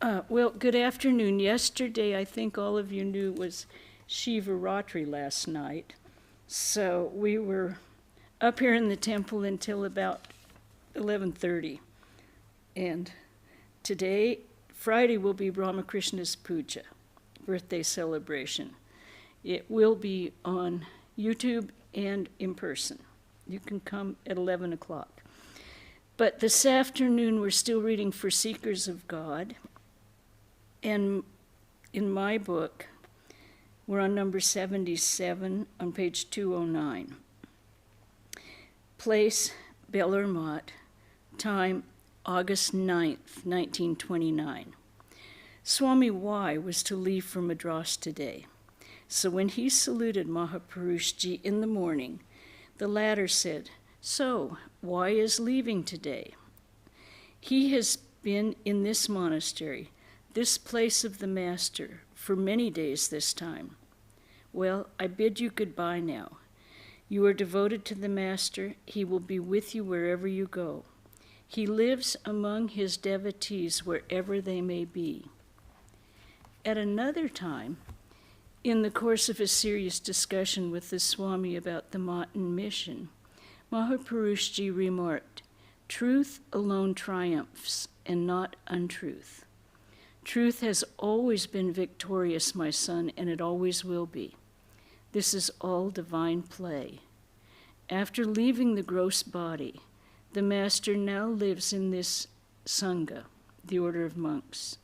Well, good afternoon. Yesterday, I think all of you knew, was Shivaratri last night. So we were up here in the temple until about 11:30. And today, Friday, will be Ramakrishna's Puja, birthday celebration. It will be on YouTube and in person. You can come at 11 o'clock. But this afternoon, we're still reading For Seekers of God. And in my book, we're on number 77 on page 209. Place, Bellarmont, time, August 9th, 1929. Swami Y was to leave for Madras today. So when he saluted Mahapurushji in the morning, the latter said, "So, Y is leaving today. He has been in this monastery, this place of the Master, for many days this time. Well, I bid you goodbye now. You are devoted to the Master. He will be with you wherever you go. He lives among his devotees wherever they may be." At another time, in the course of a serious discussion with the Swami about the Matan mission, Mahapurushji remarked, "Truth alone triumphs, and not untruth. Truth has always been victorious, my son, and it always will be. This is all divine play. After leaving the gross body, the Master now lives in this Sangha, the order of monks.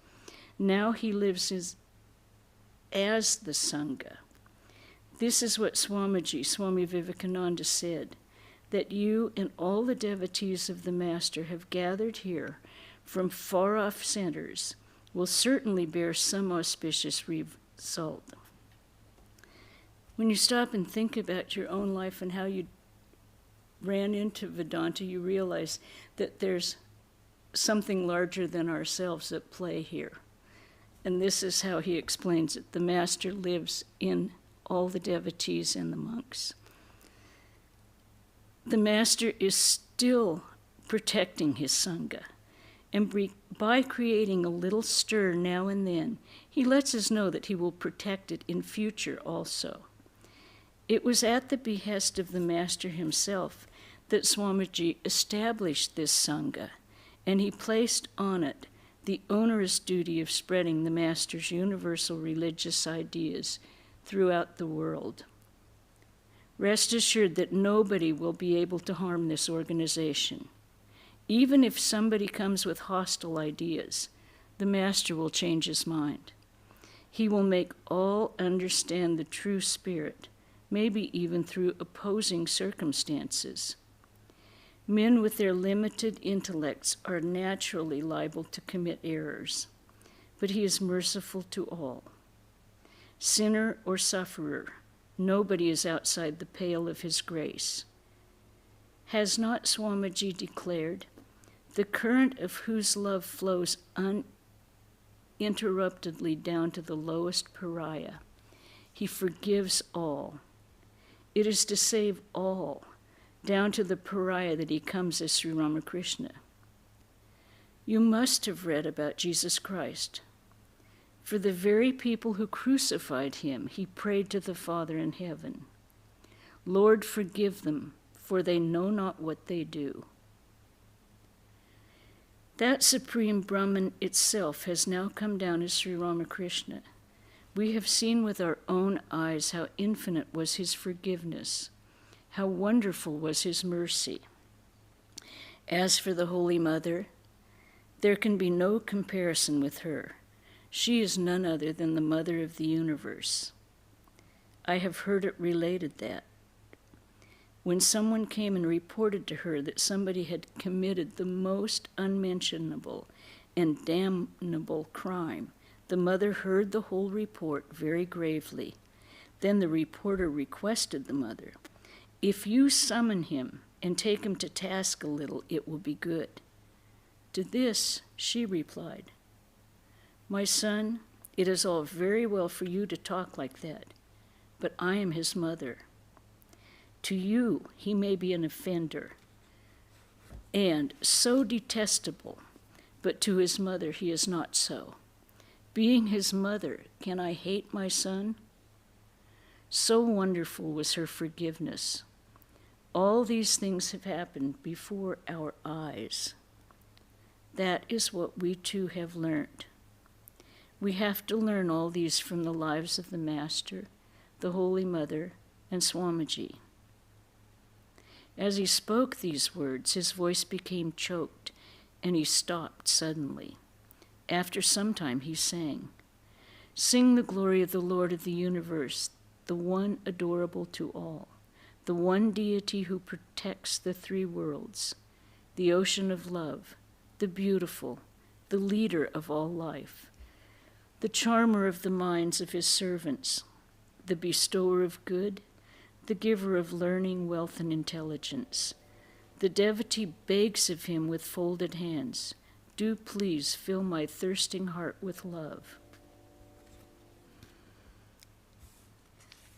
Now he lives as the Sangha. This is what Swamiji, Swami Vivekananda, said, that you and all the devotees of the Master have gathered here from far-off centers will certainly bear some auspicious result." When you stop and think about your own life and how you ran into Vedanta, you realize that there's something larger than ourselves at play here. And this is how he explains it. The Master lives in all the devotees and the monks. The Master is still protecting his Sangha. And by creating a little stir now and then, he lets us know that he will protect it in future also. It was at the behest of the Master himself that Swamiji established this Sangha, and he placed on it the onerous duty of spreading the Master's universal religious ideas throughout the world. Rest assured that nobody will be able to harm this organization. Even if somebody comes with hostile ideas, the Master will change his mind. He will make all understand the true spirit, maybe even through opposing circumstances. Men with their limited intellects are naturally liable to commit errors, but he is merciful to all. Sinner or sufferer, nobody is outside the pale of his grace. Has not Swamiji declared, "The current of whose love flows uninterruptedly down to the lowest pariah. He forgives all. It is to save all, down to the pariah, that he comes as Sri Ramakrishna." You must have read about Jesus Christ. For the very people who crucified him, he prayed to the Father in heaven, "Lord, forgive them, for they know not what they do." That Supreme Brahman itself has now come down as Sri Ramakrishna. We have seen with our own eyes how infinite was his forgiveness, how wonderful was his mercy. As for the Holy Mother, there can be no comparison with her. She is none other than the Mother of the universe. I have heard it related that when someone came and reported to her that somebody had committed the most unmentionable and damnable crime, the mother heard the whole report very gravely. Then the reporter requested the mother, "If you summon him and take him to task a little, it will be good." To this, she replied, "My son, it is all very well for you to talk like that, but I am his mother. To you, he may be an offender, and so detestable, but to his mother he is not so. Being his mother, can I hate my son? So wonderful was her forgiveness. All these things have happened before our eyes. That is what we too have learned. We have to learn all these from the lives of the Master, the Holy Mother, and Swamiji. As he spoke these words, his voice became choked, and he stopped suddenly. After some time, he sang, "Sing the glory of the Lord of the universe, the one adorable to all, the one deity who protects the three worlds, the ocean of love, the beautiful, the leader of all life, the charmer of the minds of his servants, the bestower of good, the giver of learning, wealth, and intelligence. The devotee begs of him with folded hands, 'Do please fill my thirsting heart with love.'"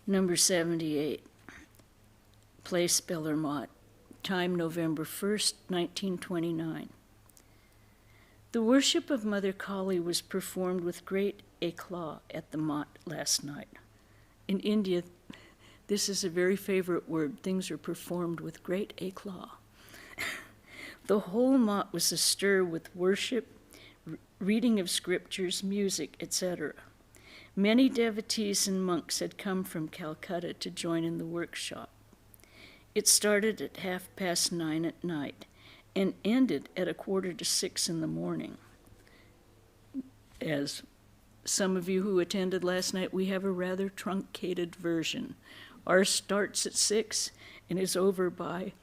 Number 78, Place Bellermont, time November 1st, 1929. The worship of Mother Kali was performed with great éclat at the Mott last night. In India, this is a very favorite word. Things are performed with great éclat. The whole Mott was astir with worship, reading of scriptures, music, etc. Many devotees and monks had come from Calcutta to join in the workshop. It started at 9:30 at night and ended at 5:45 in the morning. As some of you who attended last night, we have a rather truncated version. Ours starts at 6 and is over by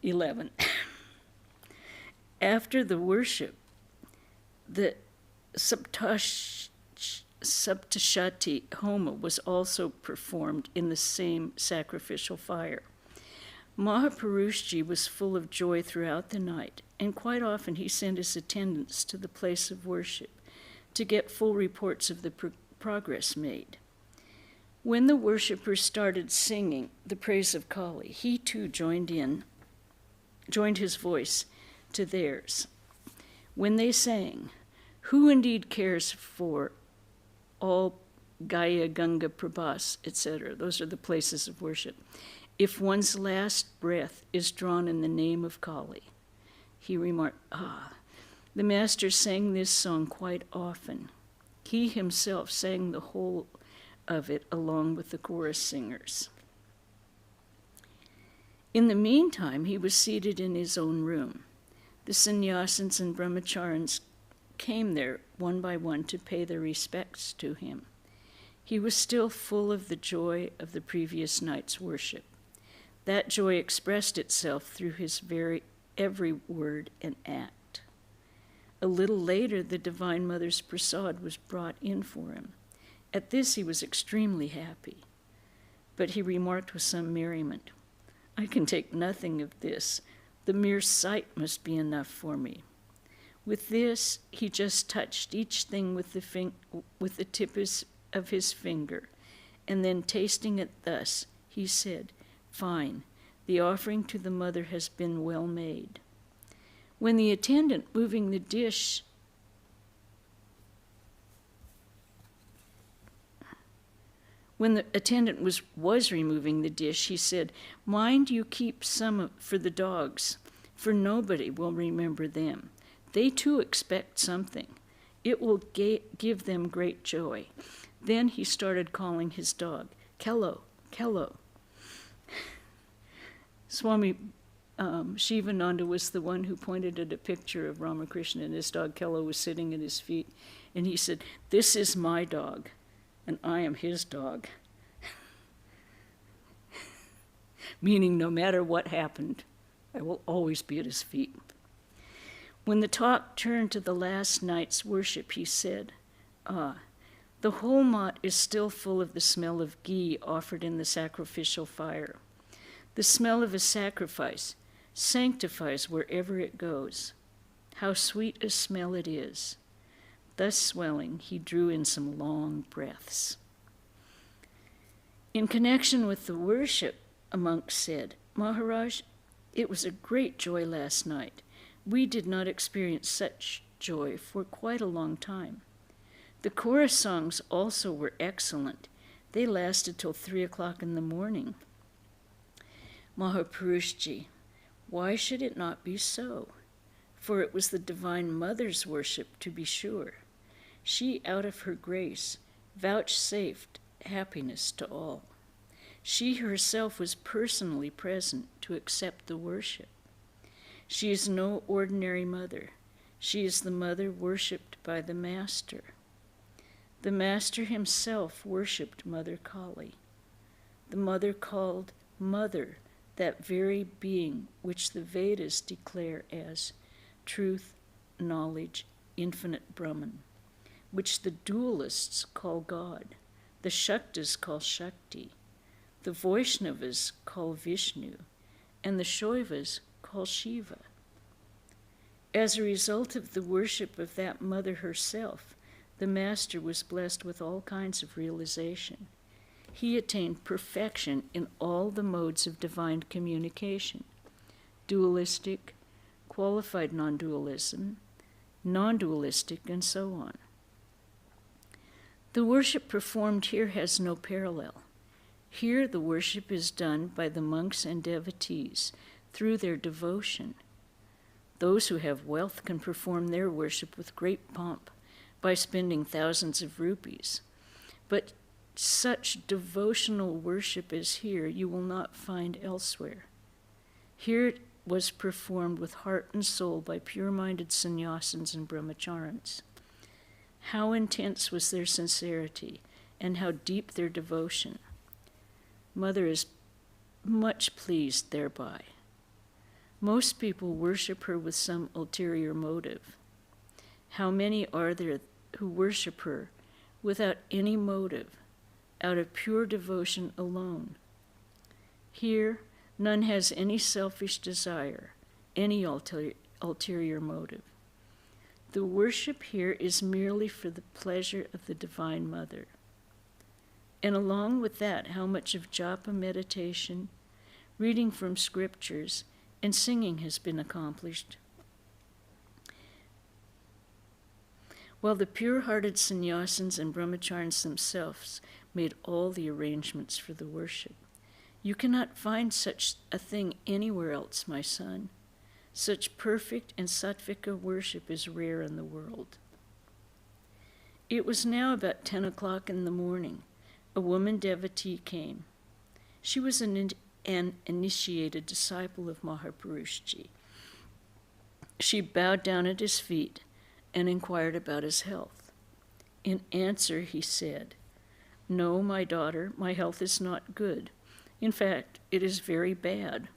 11. After the worship, the Saptashati Homa was also performed in the same sacrificial fire. Mahapurushji was full of joy throughout the night, and quite often he sent his attendants to the place of worship to get full reports of the progress made. When the worshippers started singing the praise of Kali, he too joined his voice to theirs. When they sang, "Who indeed cares for all Gaya, Ganga, Prabhas, etc.?" Those are the places of worship. "If one's last breath is drawn in the name of Kali," he remarked, the Master sang this song quite often. He himself sang the whole of it along with the chorus singers. In the meantime, he was seated in his own room. The sannyasins and brahmacharins came there one by one to pay their respects to him. He was still full of the joy of the previous night's worship. That joy expressed itself through his every word and act. A little later, the Divine Mother's prasad was brought in for him. At this, he was extremely happy. But he remarked with some merriment, "I can take nothing of this. The mere sight must be enough for me." With this, he just touched each thing with the tip of his finger, and then tasting it thus, he said, "Fine, the offering to the Mother has been well made." When the attendant moving the dish was removing the dish, he said, "Mind you keep some for the dogs, for nobody will remember them. They too expect something. It will give them great joy." Then he started calling his dog, "Kello, Kello." Swami Shivananda was the one who pointed at a picture of Ramakrishna, and his dog Kello was sitting at his feet, and he said, "This is my dog, and I am his dog." Meaning no matter what happened, I will always be at his feet. When the talk turned to the last night's worship, he said, "The whole Mott is still full of the smell of ghee offered in the sacrificial fire. The smell of a sacrifice sanctifies wherever it goes. How sweet a smell it is." Thus swelling, he drew in some long breaths. In connection with the worship, a monk said, "Maharaj, it was a great joy last night. We did not experience such joy for quite a long time. The chorus songs also were excellent. They lasted till 3 o'clock in the morning. Mahapurushji, why should it not be so? For it was the Divine Mother's worship, to be sure. She, out of her grace, vouchsafed happiness to all. She herself was personally present to accept the worship. She is no ordinary mother. She is the mother worshipped by the Master. The Master himself worshipped Mother Kali. The mother called Mother that very being which the Vedas declare as truth, knowledge, infinite Brahman, which the dualists call God, the Shaktas call Shakti, the Vaishnavas call Vishnu, and the Shaivas call Shiva. As a result of the worship of that mother herself, the Master was blessed with all kinds of realization. He attained perfection in all the modes of divine communication: dualistic, qualified non-dualism, non-dualistic, and so on. The worship performed here has no parallel. Here the worship is done by the monks and devotees through their devotion. Those who have wealth can perform their worship with great pomp by spending thousands of rupees. But such devotional worship as here you will not find elsewhere. Here it was performed with heart and soul by pure-minded sannyasins and brahmacharins. How intense was their sincerity, and how deep their devotion. Mother is much pleased thereby. Most people worship her with some ulterior motive. How many are there who worship her without any motive, out of pure devotion alone? Here, none has any selfish desire, any ulterior motive. The worship here is merely for the pleasure of the Divine Mother. And along with that, how much of japa meditation, reading from scriptures, and singing has been accomplished. While the pure-hearted sannyasins and brahmacharins themselves made all the arrangements for the worship. You cannot find such a thing anywhere else, my son. Such perfect and sattvika worship is rare in the world. It was now about 10 o'clock in the morning. A woman devotee came. She was an initiated disciple of Mahapurushji. She bowed down at his feet and inquired about his health. In answer, he said, "No, my daughter, my health is not good. In fact, it is very bad.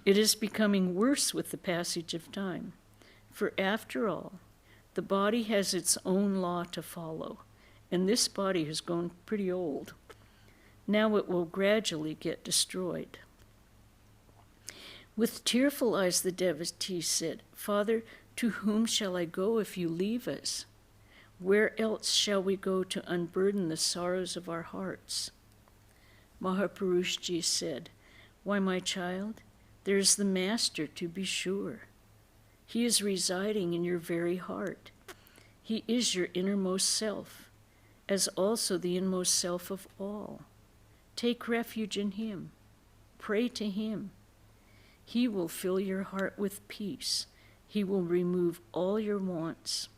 It is becoming worse with the passage of time. For after all, the body has its own law to follow, and this body has grown pretty old. Now it will gradually get destroyed." With tearful eyes, the devotee said, "Father, to whom shall I go if you leave us? Where else shall we go to unburden the sorrows of our hearts?" Mahapurushji said, "Why, my child, there is the Master, to be sure. He is residing in your very heart. He is your innermost self, as also the inmost self of all. Take refuge in him. Pray to him. He will fill your heart with peace. He will remove all your wants.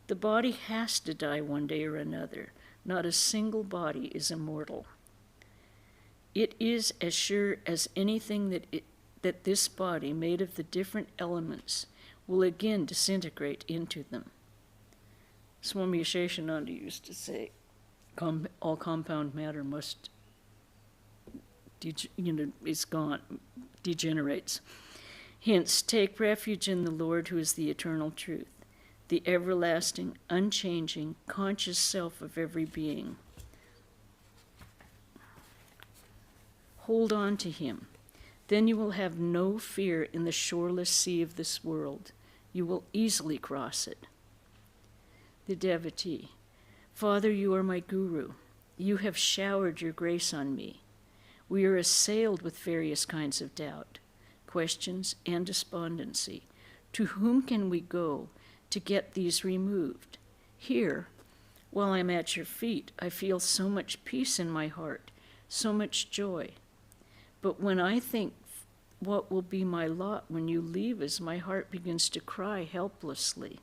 The body has to die one day or another. Not a single body is immortal. It is as sure as anything that this body, made of the different elements, will again disintegrate into them." Swami Sheshananda used to say, all compound matter must, is gone, degenerates. Hence, take refuge in the Lord, who is the eternal truth, the everlasting, unchanging, conscious self of every being. Hold on to him. Then you will have no fear in the shoreless sea of this world. You will easily cross it. The devotee: "Father, you are my guru. You have showered your grace on me. We are assailed with various kinds of doubt, questions, and despondency. To whom can we go to get these removed? Here, While I'm at your feet, I feel so much peace in my heart, so much joy. But when I think what will be my lot when you leave us, my heart begins to cry helplessly.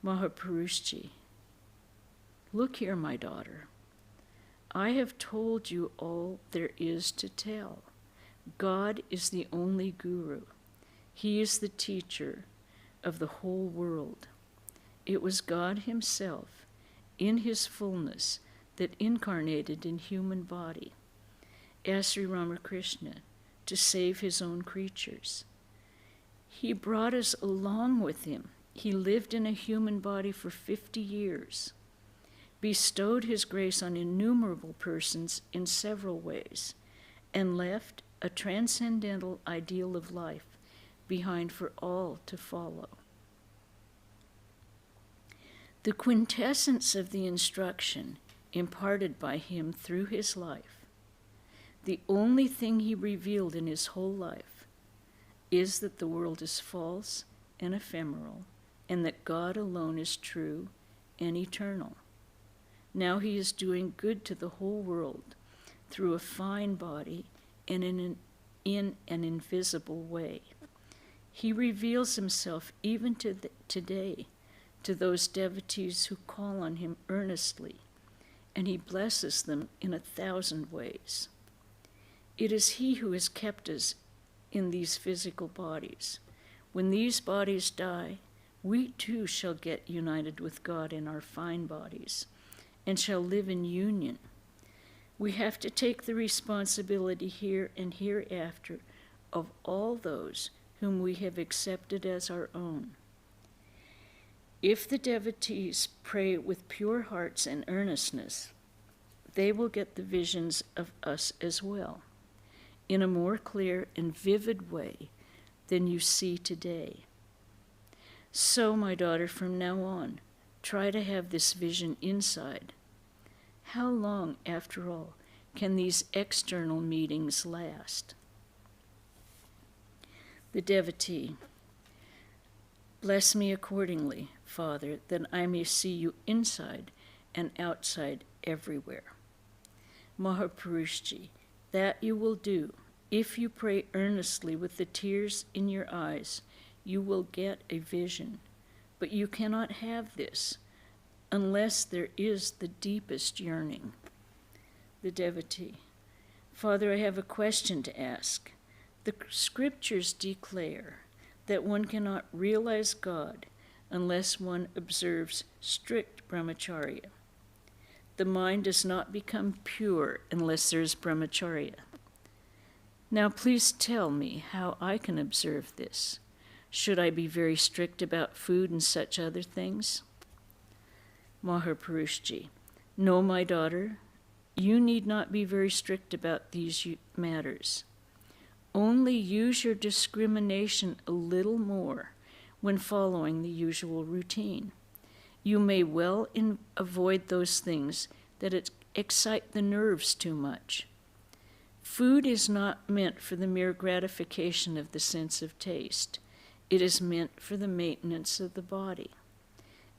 Mahapurushji, look here, my daughter. I have told you all there is to tell. God is the only guru. He is the teacher of the whole world. It was God himself, in his fullness, that incarnated in human body as Sri Ramakrishna to save his own creatures. He brought us along with him. He lived in a human body for 50 years, bestowed his grace on innumerable persons in several ways, and left a transcendental ideal of life behind for all to follow. The quintessence of the instruction imparted by him through his life, the only thing he revealed in his whole life, is that the world is false and ephemeral, and that God alone is true and eternal. Now he is doing good to the whole world through a fine body and in an invisible way. He reveals himself even today to those devotees who call on him earnestly, and he blesses them in 1,000 ways. It is he who has kept us in these physical bodies. When these bodies die, we too shall get united with God in our fine bodies and shall live in union. We have to take the responsibility here and hereafter of all those whom we have accepted as our own. If the devotees pray with pure hearts and earnestness, they will get the visions of us as well, in a more clear and vivid way than you see today. So, my daughter, from now on, try to have this vision inside. How long, after all, can these external meetings last? The devotee, bless me accordingly, Father, that I may see you inside and outside everywhere. Mahapurushji, that you will do. If you pray earnestly with the tears in your eyes, you will get a vision. But you cannot have this unless there is the deepest yearning. The devotee, Father, I have a question to ask. The scriptures declare that one cannot realize God unless one observes strict brahmacharya. The mind does not become pure unless there is brahmacharya. Now please tell me how I can observe this. Should I be very strict about food and such other things? Mahapurushji, no, my daughter, you need not be very strict about these matters. Only use your discrimination a little more when following the usual routine. You may well avoid those things that excite the nerves too much. Food is not meant for the mere gratification of the sense of taste. It is meant for the maintenance of the body.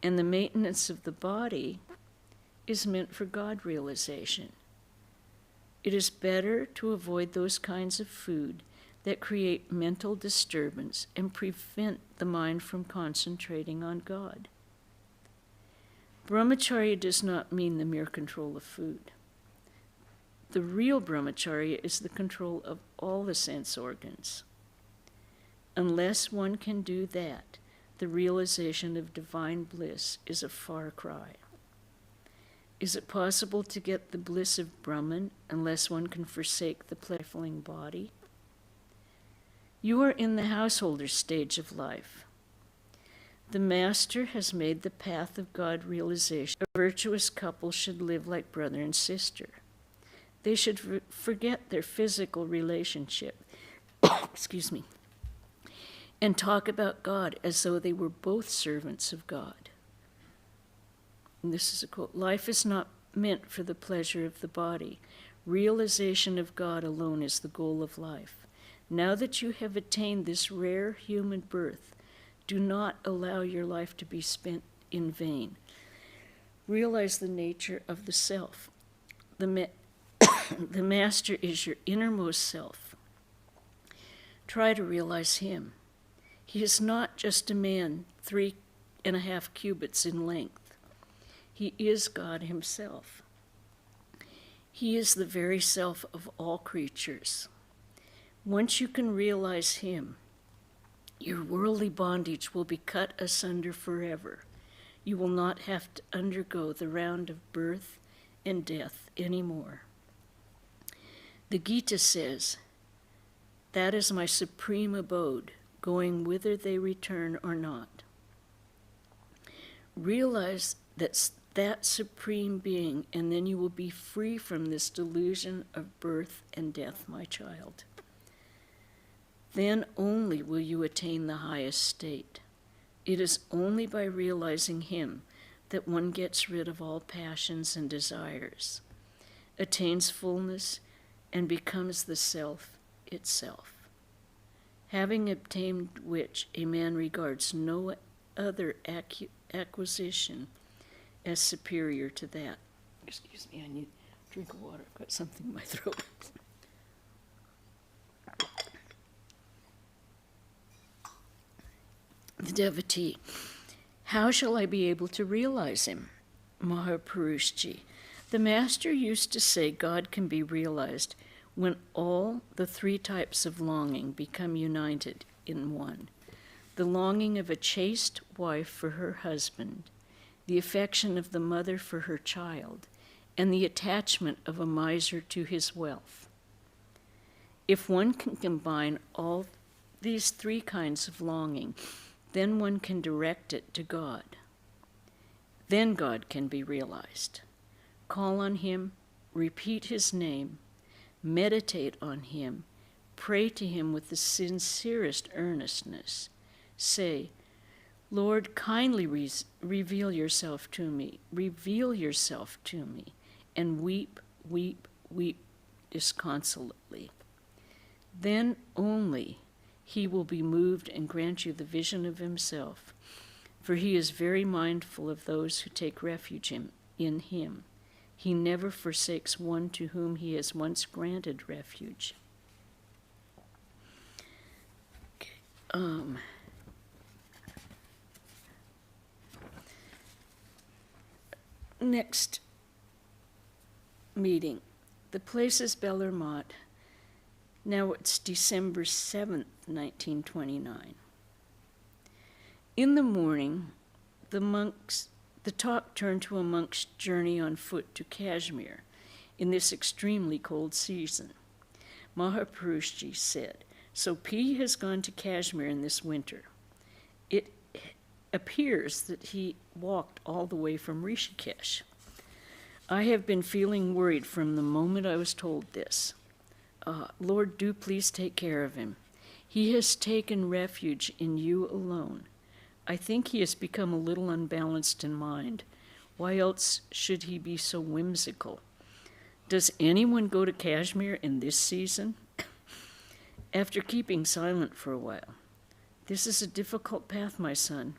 And the maintenance of the body is meant for God realization. It is better to avoid those kinds of food that create mental disturbance and prevent the mind from concentrating on God. Brahmacharya does not mean the mere control of food. The real brahmacharya is the control of all the sense organs. Unless one can do that, the realization of divine bliss is a far cry. Is it possible to get the bliss of Brahman unless one can forsake the pleasuring body? You are in the householder stage of life. The Master has made the path of God realization. A virtuous couple should live like brother and sister. They should forget their physical relationship, excuse me, and talk about God as though they were both servants of God. And this is a quote, life is not meant for the pleasure of the body. Realization of God alone is the goal of life. Now that you have attained this rare human birth, do not allow your life to be spent in vain. Realize the nature of the self. The master is your innermost self. Try to realize him. He is not just a man 3.5 cubits in length. He is God himself. He is the very self of all creatures. Once you can realize him, your worldly bondage will be cut asunder forever. You will not have to undergo the round of birth and death anymore. The Gita says, "That is my supreme abode, going whither they return or not." Realize that's that supreme being, and then you will be free from this delusion of birth and death, my child. Then only will you attain the highest state. It is only by realizing him that one gets rid of all passions and desires, attains fullness, and becomes the self itself. Having obtained which, a man regards no other acquisition as superior to that. Excuse me, I need a drink of water. I've got something in my throat. The devotee, how shall I be able to realize him? Mahapurushji, the master used to say God can be realized when all the three types of longing become united in one. The longing of a chaste wife for her husband, the affection of the mother for her child, and the attachment of a miser to his wealth. If one can combine all these three kinds of longing, then one can direct it to God. Then God can be realized. Call on him, repeat his name, meditate on him, pray to him with the sincerest earnestness. Say, Lord, kindly reveal yourself to me, and weep, weep, weep disconsolately. Then only he will be moved and grant you the vision of himself, for he is very mindful of those who take refuge in him. He never forsakes one to whom he has once granted refuge. Next meeting. The place is Bellarmont. Now it's December 7th, 1929. In the morning, the talk turned to a monk's journey on foot to Kashmir in this extremely cold season. Mahapurushji said, "So P has gone to Kashmir in this winter. It appears that he walked all the way from Rishikesh. I have been feeling worried from the moment I was told this. Lord, do please take care of him. He has taken refuge in you alone. I think he has become a little unbalanced in mind. Why else should he be so whimsical? Does anyone go to Kashmir in this season?" After keeping silent for a while, "This is a difficult path, my son.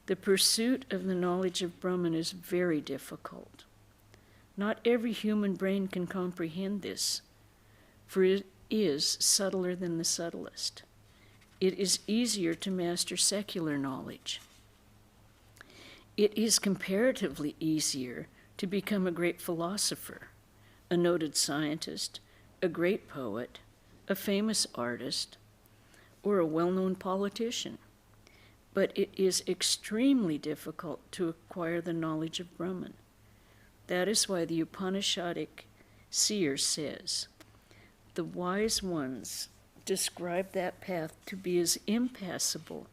The pursuit of the knowledge of Brahman is very difficult. Not every human brain can comprehend this, for it is subtler than the subtlest. It is easier to master secular knowledge. It is comparatively easier to become a great philosopher, a noted scientist, a great poet, a famous artist, or a well-known politician. But it is extremely difficult to acquire the knowledge of Brahman. That is why the Upanishadic seer says, the wise ones describe that path to be as impassable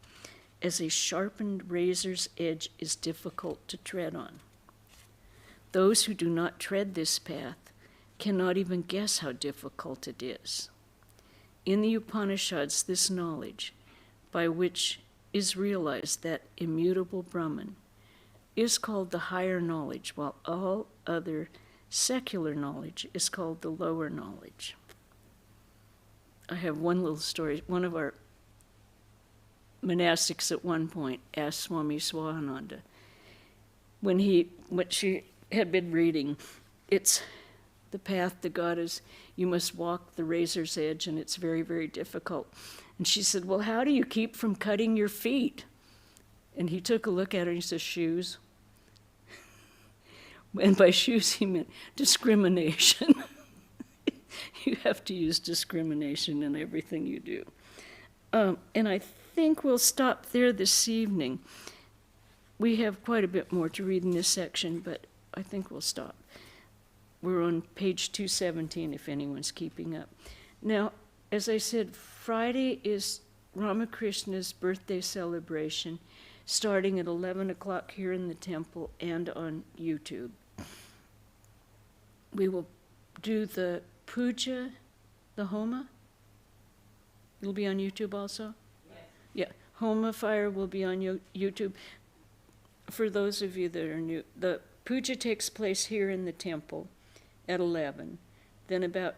as a sharpened razor's edge is difficult to tread on. Those who do not tread this path cannot even guess how difficult it is. In the Upanishads, this knowledge, by which is realized that immutable Brahman, is called the higher knowledge, while all other secular knowledge is called the lower knowledge." I have one little story. One of our monastics at one point asked Swami Swahananda, what she had been reading, it's the path to God is you must walk the razor's edge, and it's very, very difficult. And she said, well, how do you keep from cutting your feet? And he took a look at her and he says, shoes. And by shoes, he meant discrimination. You have to use discrimination in everything you do. And I think we'll stop there this evening. We have quite a bit more to read in this section, but I think we'll stop. We're on page 217 if anyone's keeping up. Now, as I said, Friday is Ramakrishna's birthday celebration, starting at 11 o'clock here in the temple and on YouTube. We will do the puja, the homa. It'll be on YouTube also? Yes. Yeah, homa fire will be on YouTube. For those of you that are new, the puja takes place here in the temple at 11. Then about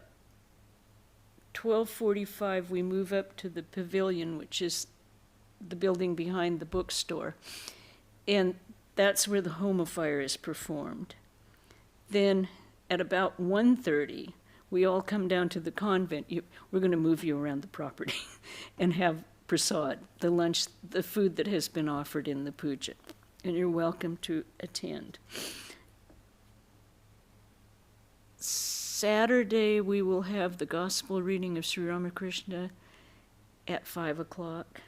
12:45 we move up to the pavilion, which is the building behind the bookstore. And that's where the homa fire is performed. Then at about 1:30, we all come down to the convent. We're going to move you around the property and have prasad, the lunch, the food that has been offered in the puja. And you're welcome to attend. Saturday, we will have the gospel reading of Sri Ramakrishna at 5 o'clock.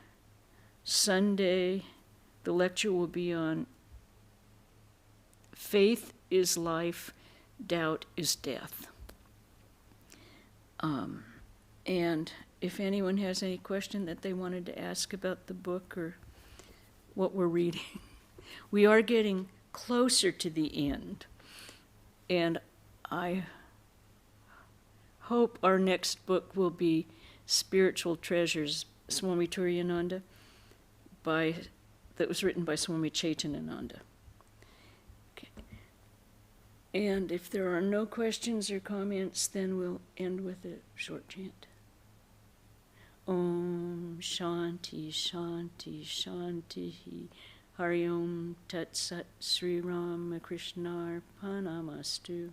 Sunday, the lecture will be on faith is life, doubt is death. And if anyone has any question that they wanted to ask about the book or what we're reading, we are getting closer to the end. And I hope our next book will be Spiritual Treasures, Swami Turiyananda, that was written by Swami Chaitanananda. Okay. And if there are no questions or comments, then we'll end with a short chant. Om Shanti Shanti Shanti Hari Om Tat Sat Sri Ramakrishna Arpanamastu.